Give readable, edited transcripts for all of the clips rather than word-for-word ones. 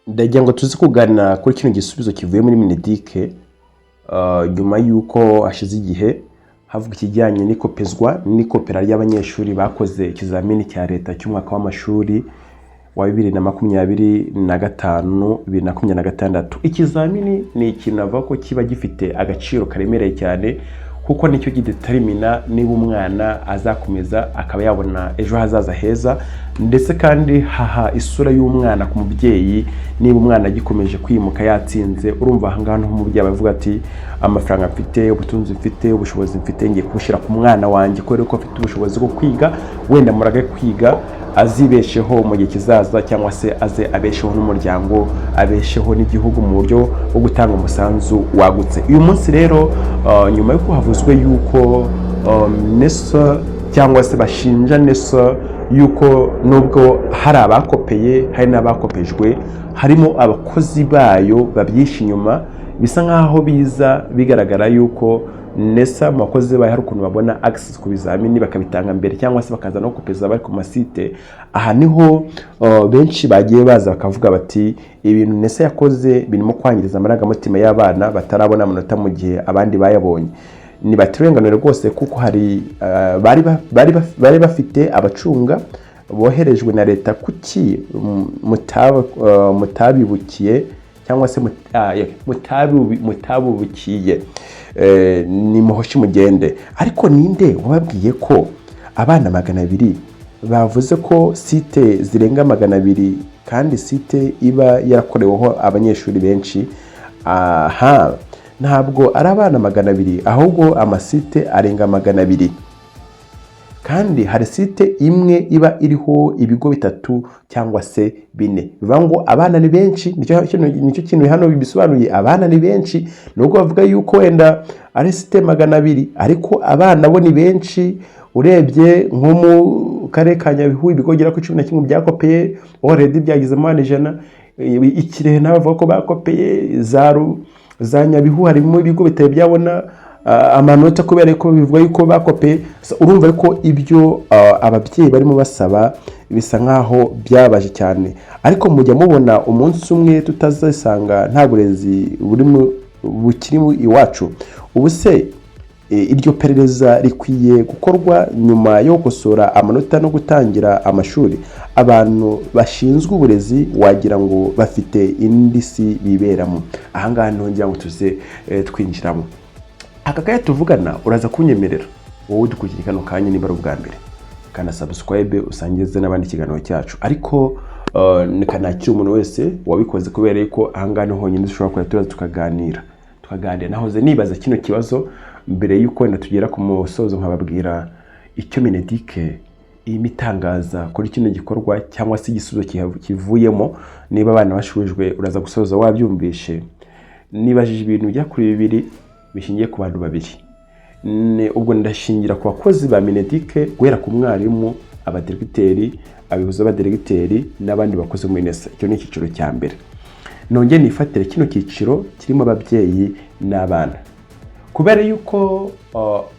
ndagira ngo tuzi kugana kuri kino gisubizo kivuye muri Mineduc nyuma yuko hashize igihe havuga ikijyanye n'ikopera ry'abanyeshuri bakoze ikizamini cya leta cy'umwaka w'amashuri wa 2025 2026. Ikizamini ni ikintu navuga ko kiba gifite agaciro karemereye cyane kuko nicyo gidetermina niba umwana azakomeza akaba yabona ejo hazaza heza, ndetse kandi haha isura y'umwana ku mubyeyi niba umwana agikomeje kwimuka yatsinze. Urumva ahangaha nk'umubyeyi bavuga ati amafaranga mfite, ubutunzi mfite, ubushobozi mfite, ngiye kubushyira ku mwana wanjye kubera ko afite ubushobozi bwo kwiga, wenda murage kwiga azibesheho mu gihe kizaza, cyangwa se aze abesheho n'umuryango, abesheho n'igihugu mu buryo bwo gutanga umusanzu wagutse. Uyu munsi rero nyuma yuko havuzwe yuko NESO cyangwa se bashinja NESO yuko nubwo hari abakopeye hari n'abakopejwe, harimo abakozi bayo babyisha inyuma, bisa nkaho biza bigaragara yuko NESO mu bakozi bayo hari ukuntu babona access ku bizamini bakabitanga mbere, cyangwa se bakaza no kopeza bari ku masite. Aha niho benshi bagiye baza bakavuga bati ibintu NESO yakoze birimo kwangiriza amarangamutima y'abana batarabona amanota mu gihe abandi bayabonye. Ni batirenganire rwose kuko hari bari bafite abacunga boherejwe na leta kuki mutabibukiye cyangwa se mutabubukiye ni muhoshi mugende. Ariko ninde wababwiye ko abana 200 bavuze ko site zirenga 200 kandi site iba yarakoreweho abanyeshuri benshi? Aha ntabwo ari abana 200 ahubwo amasite arenga 200, kandi hari site imwe iba iriho ibigo 3 cyangwa se 4. Bivuga ngo abana ni benshi, nicyo kintu hano bibisobanuye. Abana ni benshi nubwo bavuga yuko wenda ari site 200, ariko abana bo ni benshi. Urebye nko mu karere ka Nyabihu ibigo gera ku 11 byakopeye, already byagize mu 100. Ikirehe nabavuga ko bakopeye, za Nyabihu harimo ibigo biteye byabona amanota kubera ko bivuga yuko bakopeye. Urumva ko ibyo ababyeyi barimo basaba bisa nkaho byabaje cyane, ariko mujya mubona umunsi umwe tutazasanga nta burezi bukiri iwacu. Ubu se iryo perereza rikwiye gukorwa nyuma yo gukosora amanota no gutangira amashuri. Abantu bashinzwe uburezi wagira ngo bafite indi si biberamo. Ahangaha nongera ngo tuze twinjiramo. Aka kaya tuvugana uraza kunyemerera wowe dukurikira kano kanya niba ari ubwa mbere, kana subscribe usangize n'abandi kiganiro cyacu. Ariko nikanakira umuntu wese wabikoze kubera yuko ahangaha niho honyine dushobora kuba tukaganira nahoze nibaza kino kibazo mbere yuko wenda tugera ku musozo nkababwira icyo Mineduc imitangaza kuri kino gikorwa cyangwa se igisubizo kivuyemo. Niba abana bashujwe uraza gusoza wabyumvishe. Nibajije ibintu bijya kuri 2 bishingiye ku bantu 2. Ubwo ndashingira ku bakozi ba Mineduc guhera ku mwarimu, abadiregiteri, abibuza abadiregiteri n'abandi bakoze muri NESO. Icyo ni icyiciro cya mbere. Nongeye nifatire kino cyiciro kirimo ababyeyi n'abana, kubera yuko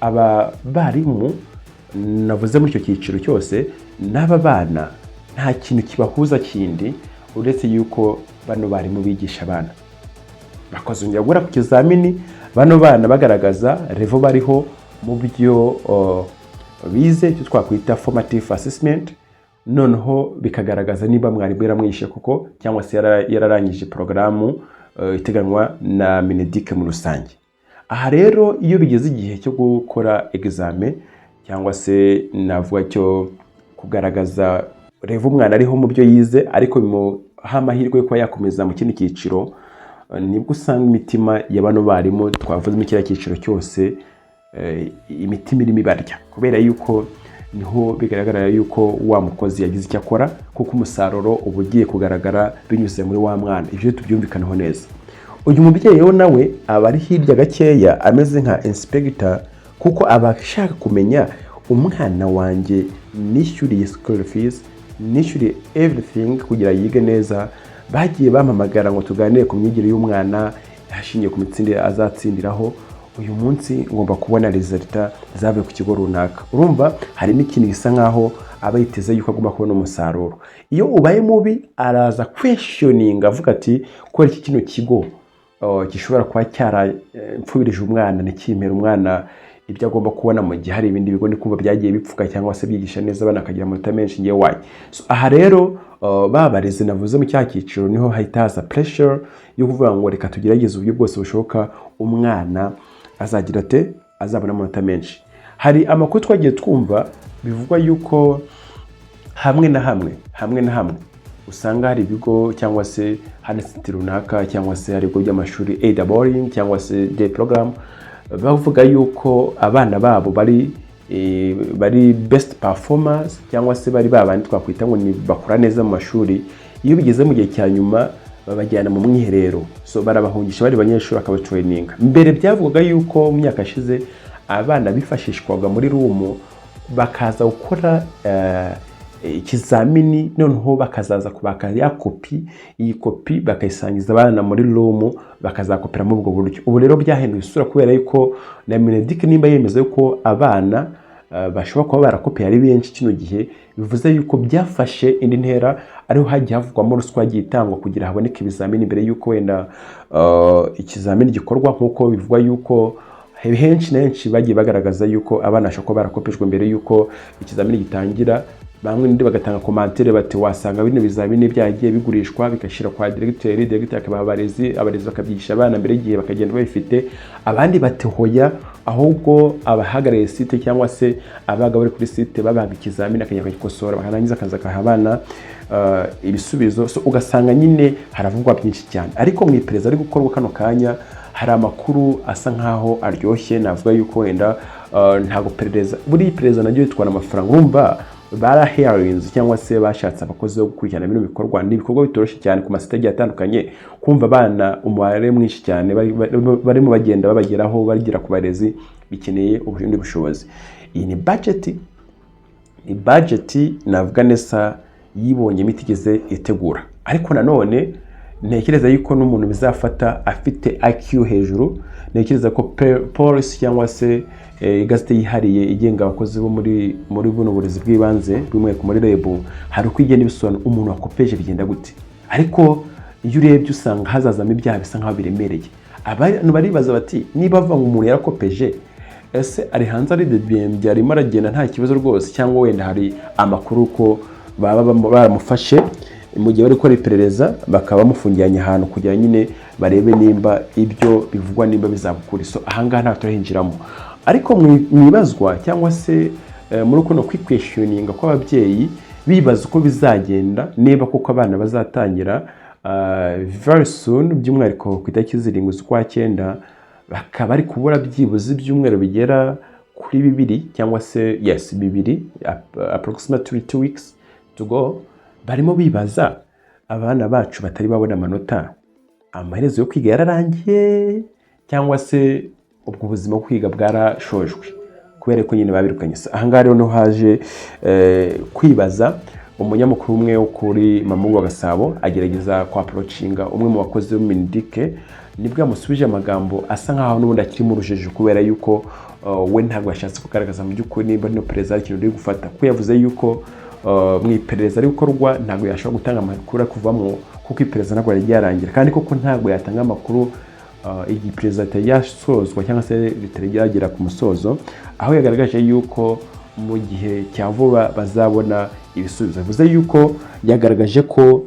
aba barimu navuze muri icyo cyiciro cyose n'aba bana nta kintu kibahuza kindi uretse yuko bano barimu bigisha abana. Bakazongera gukora ku kizamini bano bana bagaragaza level bariho mu byo bize, icyo twakwita formative assessment. Noneho bikagaragaza niba mwarimu yaramwishe kuko cyangwa se yararangije porogaramu iteganwa na Mineduc mu rusange. Aha rero iyo bigeze igihe cyo gukora examen cyangwa se navuga cyo kugaragaza level umwana ariho mu byo yize, ariko bimuha amahirwe yo kuba yakomeza mu kindi cyiciro, nibwo usanga imitima ya bano barimu twavuze mu kiriya cyiciro cyose imitima irimo ibarya, kubera yuko niho bigaragara yuko wa mukozi yagize icyo akora, kuko umusaruro uba ugiye kugaragara binyuze muri wa mwana. Ibyo tubyumvikaneho neza. Uyu mubyeyi yo nawe aba ari hirya gakeya ameze nka inspector, kuko abashaka kumenya umwana wanjye nishyuriye school fees, nishyuriye everything kugira yige neza. Bagiye bampamagara ngo tuganire ku myigire y'umwana hashingiye ku mitsindire azatsindiraho. uyu munsi ngomba kubona resulta zavuye ku kigo runaka. Urumva hari n'ikintu gisa nkaho aba yiteze yuko agomba kubona umusaruro. Iyo ubaye mubi araza questioning avuga ati ko iki kino kigo gishobora kuba cyarapfubirije umwana ntikimpera umwana ibyo agomba kubona mu gihe hari ibindi bigo ndikumva byagiye bipfuka cyangwa se byigisha neza abana akagira amanota menshi ngiye wayi. Aha rero babareze navuze mu cya cyiciro niho hahita haza pressure yo kuvuga ngo reka tugerageze uburyo bwose bushoboka umwana azagira azabona amanota menshi. Hari amakuru twagiye twumva bivugwa yuko hamwe na hamwe usanga hari ibigo cyangwa se hari siti runaka cyangwa se hari ibigo by'amashuri either boarding cyangwa se day program bavuga yuko abana babo bari best performers cyangwa se bari babandi twakwita ngo ni bakora neza mu mashuri. Iyo bigeze mu gihe cya nyuma babajyana mu mwiherero, so barabahungisha bari banyeshuri akabatraining. Mbere byavugaga yuko mu myaka ishize abana bifashishwaga muri room bakaza gukora ikizamini, noneho bakazaza kubaka ya kopi, iyi kopi bakayisangiza abana muri room bakazakopera mu ubwo buryo. Ubu rero byahinduye isura kubera yuko na Mineduc nimba yemeza yuko abana bashobora kuba barakopiye ari benshi kino gihe, bivuze yuko byafashe indi ntera, ariho hagiye havugwamo ruswa yagiye itangwa kugira haboneke ibizamini mbere yuko wenda ikizamini gikorwa, nkuko bivugwa yuko henshi na henshi bagiye bagaragaza yuko abana bashobora kuba barakopejwe mbere yuko ikizamini gitangira. Bamwe ndi bagatanga commentaire bati wasanga bino bizamini byagiye bigurishwa bigashira kwa directeur akabaha abarezi bakabyigisha abana mbere igihe bakagenda babifite. Abandi bati hoya, ahubwo abahagarariye site cyangwa se abaga bari kuri site babaga ikizamini akajya kugikosora bakarangiza akaza kaha abana ibisubizo. So ugasanga nyine haravugwa byinshi cyane, ariko mu iperereza ari gukorwa kano kanya hari amakuru asa nkaho aryoshye. Navuga yuko wenda ntago perereza buri perereza najyo yitwara amafaranga. Urumva bara hearings cyangwa se bashatse abakozi bo gukurikirana bino bikorwa, n'ibikorwa bitoroshye cyane ku masitegi atandukanye. Kumva abana umubare mwinshi cyane barimo bagenda babageraho bagira ku barezi bikeneye ubundi bushobozi. Iyi ni budget navuga neza yibonye mitigeze itegura, ariko nanone ntekereza yuko n'umuntu bizafata afite IQ hejuru. Ntekereza ko policy cyangwa se gazete yihariye igenga abakozi bo muri buno burezi bw'ibanze bimwe ku muri REB hari uko igenda ibisobanura umuntu wakopeje bigenda gute. Ariko iyo urebye usanga hazazamo ibyaha bisa nkaho biremereye. Abantu baribaza bati niba bava ngo umuntu yarakopeje, ese ari hanze ari debye arimo aragenda nta kibazo rwose, cyangwa wenda hari amakuru ko baba baramufashe mu gihe bari gukora iperereza bakaba bamufungiranye ahantu kugira nyine barebe nimba ibyo bivugwa nimba bizabukura. So ahangaha nta turahinjiramo, ariko mwibazwa cyangwa se muri uko no kwikwestioninga kw'ababyeyi bibaza uko bizagenda niba koko abana bazatangira very soon, by'umwihariko ku itariki 7 z'ukwa 9 bakaba ari kubura byibuze ibyumweru bigera kuri 2 cyangwa se 2 approximately 2 weeks to go. Barimo bibaza abana bacu batari babona amanota, amaherezo yo kwiga yararangiye cyangwa se ubwo buzima bwo kwiga bwarashojwe kubera ko nyine babirukanye. Ahangaha rero no haje kwibaza umunyamakuru umwe wo kuri Mamungu wa Gasabo agerageza kwa approachinga umwe mu bakozi bo Mineduc, nibwo yamusubije amagambo asa nkaho n'ubundi akiri mu rujeje kubera yuko we ntabwo yashatse kugaragaza mu by'ukuri nimba no perezida ikintu uri gufata, ko yavuze yuko mu iperereza ari gukorwa ntabwo yashobora gutanga amakuru kuvamo kuko iperereza ntabwo yari yarangira, kandi koko ntabwo yatanga amakuru iyi perezida yasozwa cyangwa se bitari yagera ku musozo, aho yagaragaje yuko mu gihe cya vuba bazabona ibisubizo. Bivuze yuko yagaragaje ko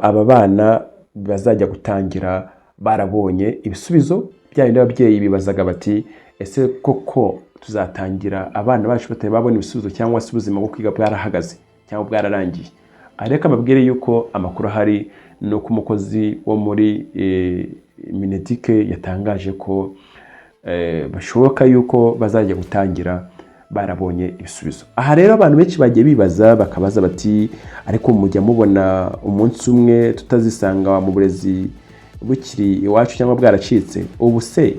aba bana bazajya gutangira barabonye ibisubizo by'abandi ababyeyi bibazaga bati ese koko tuzatangira abana bacu batari babona ibisubizo cyangwa se ubuzima bwo kwiga bwarahagaze cyangwa bwararangiye. Ariko amabwire yuko amakuru ahari no ku mukozi wo muri Mineduc yatangaje ko bashoboka yuko bazajya gutangira barabonye ibisubizo. Aha rero abantu benshi bagiye bibaza bakabaza bati ariko mujya mubona umunsi umwe tutazisanga mu burezi bukiri iwacu cyangwa bwaracitse. Ubu se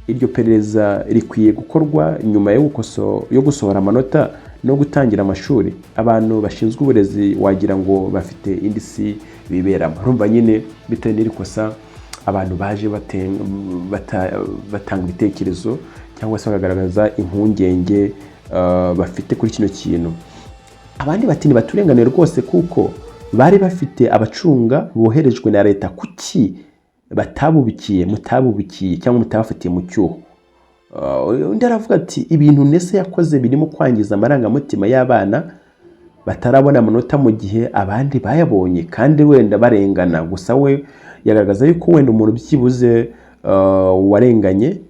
iryo perereza rikwiye gukorwa nyuma yo gusohora amanota no gutangira amashuri? Abantu bashinzwe uburezi wagira ngo bafite indi si biberamo. Urumva nyine bitewe n'iri kosa abantu baje batanga ibitekerezo cyangwa se bakagaragaza impungenge bafite kuri kino kintu. Abandi bati ntibaturenganire rwose kuko bari bafite abacunga boherejwe na leta, kuki mutabubikiye cyangwa mutabafatiye mu cyuho. Undi aravuga ati ibintu Nese yakoze birimo kwangiza amarangamutima y'abana batarabona amanota mu gihe abandi bayabonye kandi wenda barengana. Gusa we yagaragaza yuko wenda umuntu byibuze warenganye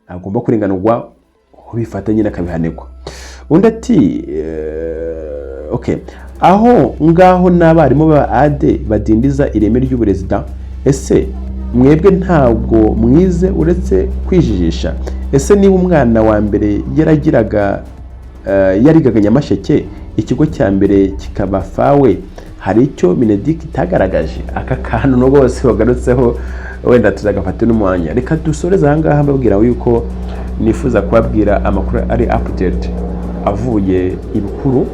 agomba kurenganurwa bifata nyine akabihanirwa. Undi ati okay, aho ngaho n'abarimu ba ADE badindiza ireme ry'uburezi da, ese mwebwe ntabwo mwize uretse kwijijisha? Ese niba umwana wa mbere yarigaga Nyamasheke, ikigo cya mbere kikaba fawe, hari icyo Mineduc itagaragaje? Aka kantu no bose bagarutseho wenda tuzagafata n'umwanya. Reka dusoreze aha ngaha mbabwira yuko nifuza kubabwira amakuru ari update avuye ibukuru,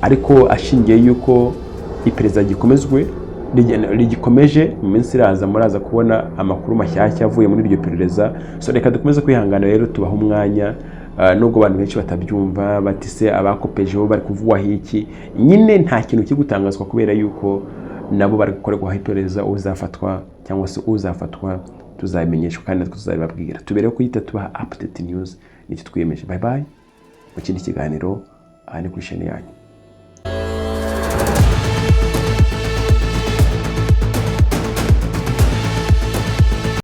ariko ashingiye yuko iperereza rigikomeje. Mu minsi iraza muraza kubona amakuru mashyashya avuye muri iryo perereza. So reka dukomeze kwihangana rero, tubaho umwanya nubwo abantu benshi batabyumva bati se abakopejeho bari kuvugwa hiki. Nyine nta kintu kiri gutangazwa kubera yuko nabo bari gukorerwa iperereza. Uzafatwa cyangwa se uzafatwa tuzabimenyeshwa kandi natwe tuzabibabwira. Tubereho kuyita tubaha update news nicyo twiyemeje. Bye bye mu kindi kiganiro aha ni kuri chaîne yanyu.